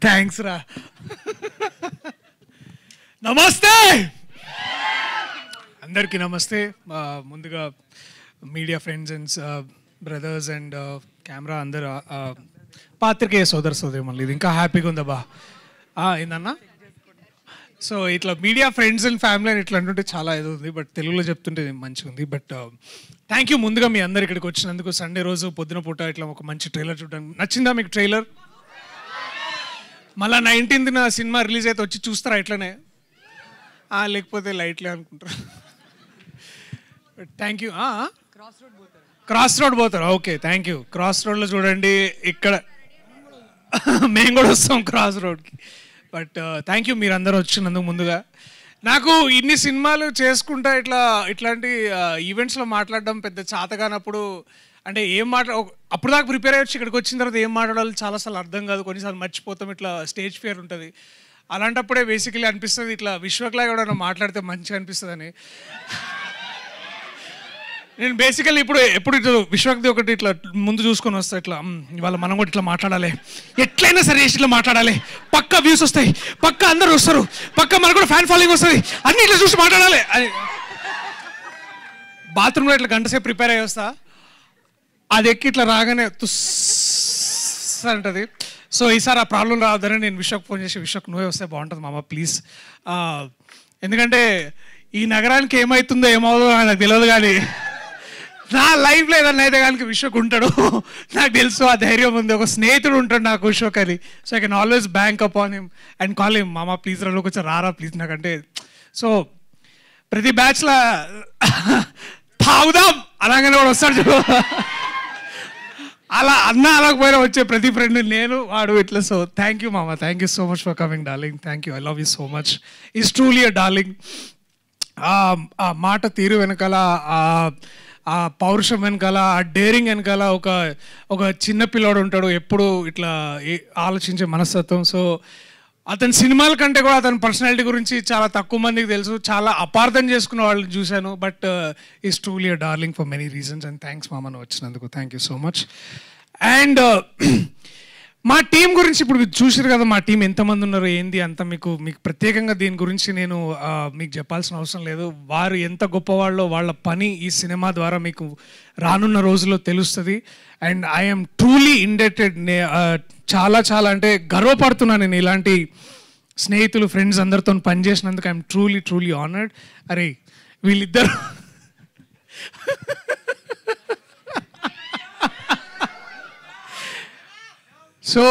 Thanks రా. నమస్తే అందరికీ నమస్తే. ముందుగా media friends and brothers and camera అందరు పాత్రికేయ సోదరి మళ్ళీ ఇది ఇంకా హ్యాపీగా ఉందా బా ఏందన్నా. సో ఇట్లా మీడియా ఫ్రెండ్స్ అండ్ ఫ్యామిలీ అని ఇట్లా అంటుంటే చాలా ఏదో ఉంది, బట్ తెలుగులో చెప్తుంటే మంచిగా ఉంది. బట్ థ్యాంక్ యూ ముందుగా మీ అందరు ఇక్కడికి వచ్చినందుకు. సండే రోజు పొద్దున పూట ఇట్లా ఒక మంచి ట్రైలర్ చూడడానికి నచ్చిందా మీకు ట్రైలర్? మళ్ళీ 19th సినిమా రిలీజ్ అయితే వచ్చి చూస్తారా ఇట్లనే, లేకపోతే లైట్లే అనుకుంటారా? Thank you. క్రాస్ రోడ్ పోతారా? Okay thank you. క్రాస్ రోడ్లో చూడండి, ఇక్కడ మేము కూడా వస్తాం క్రాస్ రోడ్కి. బట్ థ్యాంక్ యూ మీరు అందరూ వచ్చినందుకు. ముందుగా నాకు ఇన్ని సినిమాలు చేసుకుంటా ఇట్లాంటి ఈవెంట్స్లో మాట్లాడడం పెద్ద చేతగానప్పుడు, అంటే ఏం అప్పుడు దాకా ప్రిపేర్ అయ్యొచ్చు, ఇక్కడికి వచ్చిన తర్వాత ఏం మాట్లాడాలి చాలాసార్లు అర్థం కాదు, కొన్నిసార్లు మర్చిపోతాం, ఇట్లా స్టేజ్ ఫియర్ ఉంటుంది. అలాంటప్పుడే బేసికలీ అనిపిస్తుంది ఇట్లా విశ్వక్లా కూడా మాట్లాడితే మంచిగా అనిపిస్తుంది అని. నేను బేసికల్లీ ఎప్పుడు ఇట్లా విశ్వక్ది ఒకటి ఇట్లా ముందు చూసుకొని వస్తా, ఇట్లా ఇవాళ మనం కూడా ఇట్లా మాట్లాడాలి, ఎట్లయినా సరే ఇట్లా మాట్లాడాలి, పక్క వ్యూస్ వస్తాయి, పక్క అందరూ వస్తారు, పక్క మనకు కూడా ఫ్యాన్ ఫాలోయింగ్ వస్తుంది, అన్ని ఇట్లా చూసి మాట్లాడాలి అని బాత్రూంలో ఇట్లా గంట సేపు ప్రిపేర్ అయ్యి వస్తా. అది ఎక్కి ఇట్లా రాగానే తుస్ అంటది. సో ఈసారి ఆ ప్రాబ్లం రావద్దని నేను విశ్వకు ఫోన్ చేసి, విశ్వకు నువ్వే వస్తే బాగుంటుంది మామ ప్లీజ్, ఎందుకంటే ఈ నగరానికి ఏమవుతుందో ఏమవుతుందో నాకు తెలియదు, కానీ నా లైఫ్లో ఏదన్నా అయితే కానీ విశ్వకు ఉంటాడు, నాకు తెలుసు, ఆ ధైర్యం ఉంది, ఒక స్నేహితుడు ఉంటాడు నాకు విశ్వక్ అని. So I can always bank up on him and call him మామ ప్లీజ్ రా, కొంచెం రారా ప్లీజ్ నాకంటే. సో ప్రతి బ్యాచ్లో తాగుదాం అలాగనే కూడా వస్తాడు చూడు, అలా అనకపోయినా వచ్చే ప్రతి ఫ్రెండ్ నేను వాడు ఇట్లా. సో థ్యాంక్ యూ మామ, thank you so much for coming darling, thank you, I love you so much, is truly a darling. ఆ మాట తీరు వెనకాల, ఆ పౌరుషం వెనకాల, ఆ డేరింగ్ వెనకాల ఒక చిన్న పిల్లోడు ఉంటాడు, ఎప్పుడు ఇట్లా ఆలోచించే మనస్తత్వం. సో అతని సినిమాల కంటే కూడా అతని పర్సనాలిటీ గురించి చాలా తక్కువ మందికి తెలుసు, చాలా అపార్థం చేసుకున్న వాళ్ళని చూశాను. But is truly a darling for many reasons and thanks మామను వచ్చినందుకు, thank you so much. And మా టీం గురించి ఇప్పుడు చూసారు కదా, మా టీం ఎంతమంది ఉన్నారు ఏంది అంత మీకు ప్రత్యేకంగా దీని గురించి నేను మీకు చెప్పాల్సిన అవసరం లేదు. వారు ఎంత గొప్పవాళ్ళో వాళ్ళ పని ఈ సినిమా ద్వారా మీకు రానున్న రోజుల్లో తెలుస్తుంది. అండ్ ఐఎమ్ ట్రూలీ ఇండెటెడ్, చాలా చాలా అంటే గర్వపడుతున్నాను నేను ఇలాంటి స్నేహితులు ఫ్రెండ్స్ అందరితో పనిచేసినందుకు. I'm truly truly honoured. అరే వీళ్ళిద్దరు సో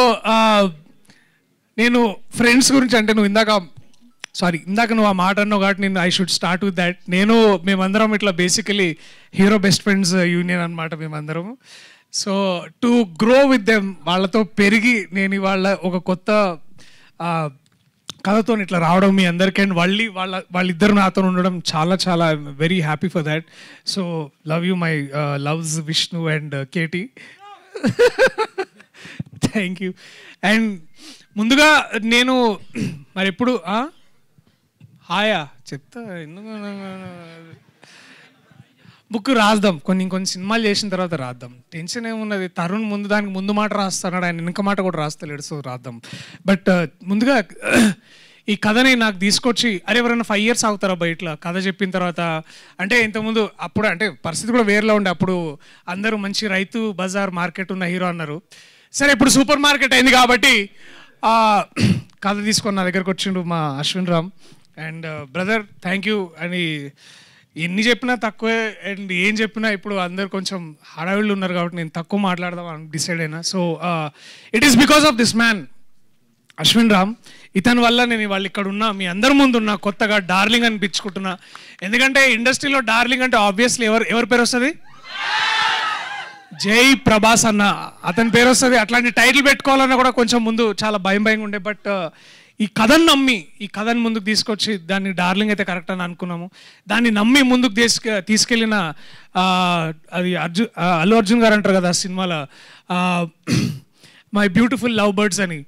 నేను ఫ్రెండ్స్ గురించి అంటే ఇందాక నువ్వు ఆ మాట అన్నావు కాబట్టి నేను I should start with that. మేమందరం ఇట్లా basically hero best friends union అనమాట మేమందరము. So to grow with them, వాళ్ళతో పెరిగి నేను ఇవాళ ఒక కొత్త కథతో ఇట్లా రావడం మీ అందరికీ, అండ్ వాళ్ళిద్దరు నాతో ఉండడం చాలా చాలా very happy for that. So love you my loves Vishnu and KT, thank you. And ముందుగా నేను మరి ఎప్పుడు హాయా చెప్తా, ఎందుకు బుక్ రాద్దాం, కొన్ని సినిమాలు చేసిన తర్వాత రాద్దాం, టెన్షన్ ఏమున్నది. తరుణ్ దానికి ముందు మాట రాస్తున్నాడు, ఆయన వెనక మాట కూడా రాస్తలేడు, సో రాద్దాం. బట్ ముందుగా ఈ కథని నాకు తీసుకొచ్చి, అరే ఎవరైనా 5 years అవుతారా బయట కథ చెప్పిన తర్వాత, అంటే ఇంతకుముందు అప్పుడు అంటే పరిస్థితి కూడా వేరేలా ఉండే, అప్పుడు అందరూ మంచి రైతు బజార్ మార్కెట్ ఉన్న హీరో అన్నారు. సరే ఇప్పుడు సూపర్ మార్కెట్ అయింది కాబట్టి కథ తీసుకొని నా దగ్గరకు వచ్చిండు మా Ashwin Ram. And brother thank you అని ఎన్ని చెప్పినా తక్కువే, అండ్ ఏం చెప్పినా ఇప్పుడు అందరు కొంచెం హడావిళ్ళు ఉన్నారు కాబట్టి నేను తక్కువ మాట్లాడదాం అని డిసైడ్ అయినా. So it is because of this man Ashwin Ram. ఇతని వల్ల నేను వాళ్ళు ఇక్కడ ఉన్నా, మీ అందరి ముందు ఉన్నా, కొత్తగా డార్లింగ్ అనిపించుకుంటున్నా. ఎందుకంటే ఇండస్ట్రీలో డార్లింగ్ అంటే ఆబ్వియస్లీ ఎవరి పేరు వస్తుంది? జై ప్రభాస్ అన్న, అతని పేరు వస్తుంది. అట్లాంటి టైటిల్ పెట్టుకోవాలన్నా కూడా కొంచెం ముందు చాలా భయంగా ఉండే. బట్ ఈ కథను నమ్మి ఈ కథను ముందుకు తీసుకొచ్చి దాన్ని డార్లింగ్ అయితే కరెక్ట్ అని అనుకున్నాము. దాన్ని నమ్మి ముందుకు తీసుకెళ్ళిన అది అల్లు అర్జున్ గారు అంటారు కదా సినిమాలో మై బ్యూటిఫుల్ లవ్ బర్డ్స్ అని.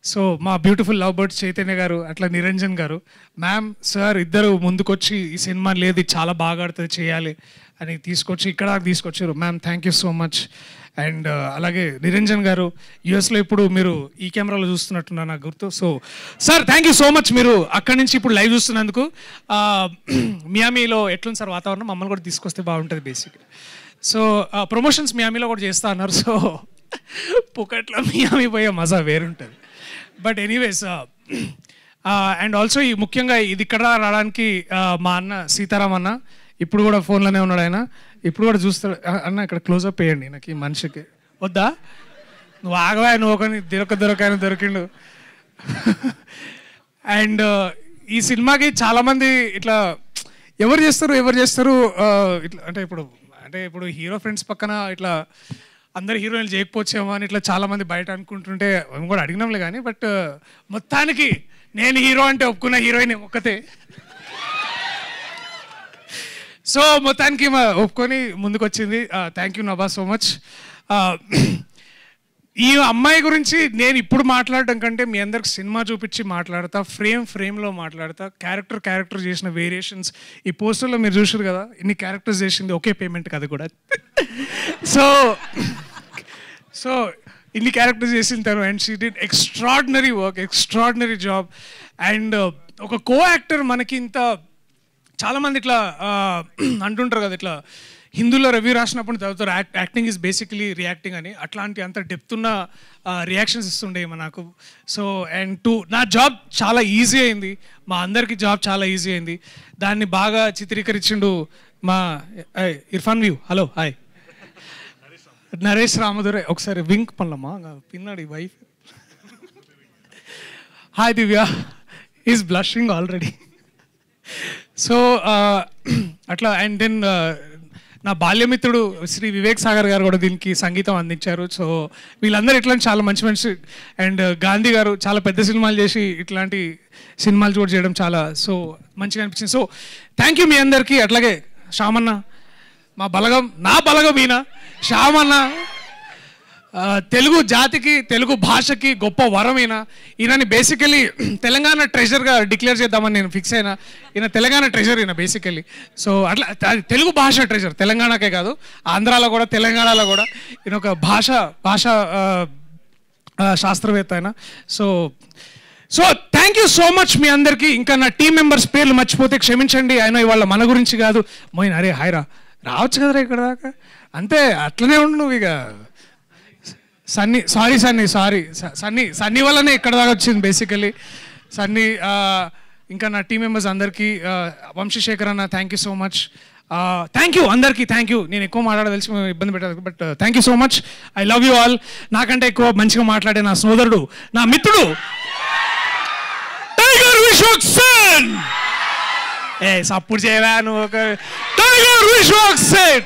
సో మా బ్యూటిఫుల్ లవ్ బర్డ్స్ చైతన్య గారు, అట్లా నిరంజన్ గారు, మ్యామ్, సార్ ఇద్దరు ముందుకొచ్చి ఈ సినిమా లేదు చాలా బాగా ఆడుతుంది చేయాలి అని తీసుకొచ్చి ఇక్కడ తీసుకొచ్చారు. Ma'am thank you so much. And అలాగే నిరంజన్ గారు యుఎస్లో ఇప్పుడు మీరు ఈ కెమెరాలో చూస్తున్నట్టున్నా నాకు గుర్తు. So sir thank you so much, మీరు అక్కడి నుంచి ఇప్పుడు లైవ్ చూస్తున్నందుకు. మియామీలో ఎట్లుంది సార్ వాతావరణం? మమ్మల్ని కూడా తీసుకొస్తే బాగుంటుంది బేసిక్. సో ప్రమోషన్స్ మియామీలో కూడా చేస్తా అన్నారు. సో పుకట్లో మియామీ పోయే మజా వేరుంటుంది. బట్ ఎనీవేస్ అండ్ ఆల్సో ఈ ముఖ్యంగా ఇది ఇక్కడ రావడానికి మా అన్న సీతారాం అన్న ఇప్పుడు కూడా ఫోన్లోనే ఉన్నాడు. ఆయన ఇప్పుడు కూడా చూస్తాడు. అన్న ఇక్కడ క్లోజప్ వేయండి నాకు ఈ మనిషికి. వద్దా? నువ్వు ఆగవా, నువ్వు ఒకని దొరకాయని దొరికిండు. అండ్ ఈ సినిమాకి చాలామంది ఇట్లా ఎవరు చేస్తారు ఇట్లా అంటే ఇప్పుడు హీరో ఫ్రెండ్స్ పక్కన ఇట్లా అందరు హీరోయిన్లు చేయకపోవచ్చేమో అని ఇట్లా చాలామంది బయట అనుకుంటుంటే మేము కూడా అడిగినాంలే. కానీ బట్ మొత్తానికి నేను హీరో అంటే ఒప్పుకున్న హీరోయిన్ ఒక్కతే. సో మొత్తానికి ఒప్పుకొని ముందుకు వచ్చింది. Thank you Nabha so much. ఈ అమ్మాయి గురించి నేను ఇప్పుడు మాట్లాడడం కంటే మీ అందరికి సినిమా చూపించి మాట్లాడతా, ఫ్రేమ్లో మాట్లాడతా. క్యారెక్టర్ చేసిన వేరియేషన్స్ ఈ పోస్టర్లో మీరు చూసారు కదా, ఇన్ని క్యారెక్టర్స్ చేసింది ఒకే పేమెంట్ కదా కూడా. సో ఇన్ని క్యారెక్టర్స్ చేసిన తను and she did extraordinary work, extraordinary job. And ఒక కో యాక్టర్ మనకి ఇంత చాలామంది ఇట్లా అంటుంటారు కదా, ఇట్లా హిందీలో రివ్యూ రాసినప్పుడు చదువుతారు యాక్టింగ్ ఈజ్ బేసికలీ రియాక్టింగ్ అని. అట్లాంటి అంత డెప్త్ ఉన్న రియాక్షన్స్ ఇస్తుండే నాకు. సో అండ్ నా జాబ్ చాలా ఈజీ అయింది, మా అందరికీ జాబ్ చాలా ఈజీ అయింది. దాన్ని బాగా చిత్రీకరించిండు మా ఇర్ఫాన్ వ్యూ. హలో హాయ్ నరేష్ రామదురే. ఒకసారి వింక్ పనులమ్మా పిన్నాడు ఈ wife. Hi Divya, is blushing already. So అట్లా అండ్ దెన్ నా బాల్యమిత్రుడు శ్రీ వివేక్ సాగర్ గారు కూడా దీనికి సంగీతం అందించారు. సో వీళ్ళందరూ ఇట్లాంటి చాలా మంచి అండ్ గాంధీ గారు చాలా పెద్ద సినిమాలు చేసి ఇట్లాంటి సినిమాలు కూడా చేయడం చాలా సో మంచిగా అనిపించింది. సో థ్యాంక్ యూ మీ అందరికీ. అట్లాగే శ్యామన్న మా బలగం, నా బలగం ఈయన శ్యామన్న. తెలుగు జాతికి తెలుగు భాషకి గొప్ప వరం ఈయనని బేసికలీ తెలంగాణ ట్రెజర్గా డిక్లేర్ చేద్దామని నేను ఫిక్స్ అయినా. ఈయన తెలంగాణ ట్రెజర్ ఈయన బేసికలీ. సో అట్లా తెలుగు భాష ట్రెజర్, తెలంగాణకే కాదు ఆంధ్రాలో కూడా తెలంగాణలో కూడా ఈయన ఒక భాష శాస్త్రవేత్త ఆయన. So thank you so much మీ అందరికీ. ఇంకా నా టీం మెంబర్స్ పేర్లు మర్చిపోతే క్షమించండి. ఆయన ఇవాళ మన గురించి కాదు. మోయిన్ అరే హాయ్రా రావచ్చు కదరా ఇక్కడ దాకా, అంతే అట్లనే ఉండు నువ్వు. ఇక సన్నీ వల్లనే ఇక్కడ దాకా వచ్చింది బేసికలీ సన్నీ. ఇంకా నా టీం మెంబర్స్ అందరికీ, వంశీశేఖర్ అన్న thank you so much. Thank you అందరికీ, థ్యాంక్ యూ. నేను ఎక్కువ మాట్లాడదలిసి ఇబ్బంది పెట్టదు, but thank you so much. I love you all. నాకంటే ఎక్కువ మంచిగా మాట్లాడే నా సోదరుడు, నా మిత్రుడు టైగర్ విశ్వక్సేన్. సపోర్ట్ చేయవా నువ్వు? ఒక టైగర్ విశ్వక్సేన్.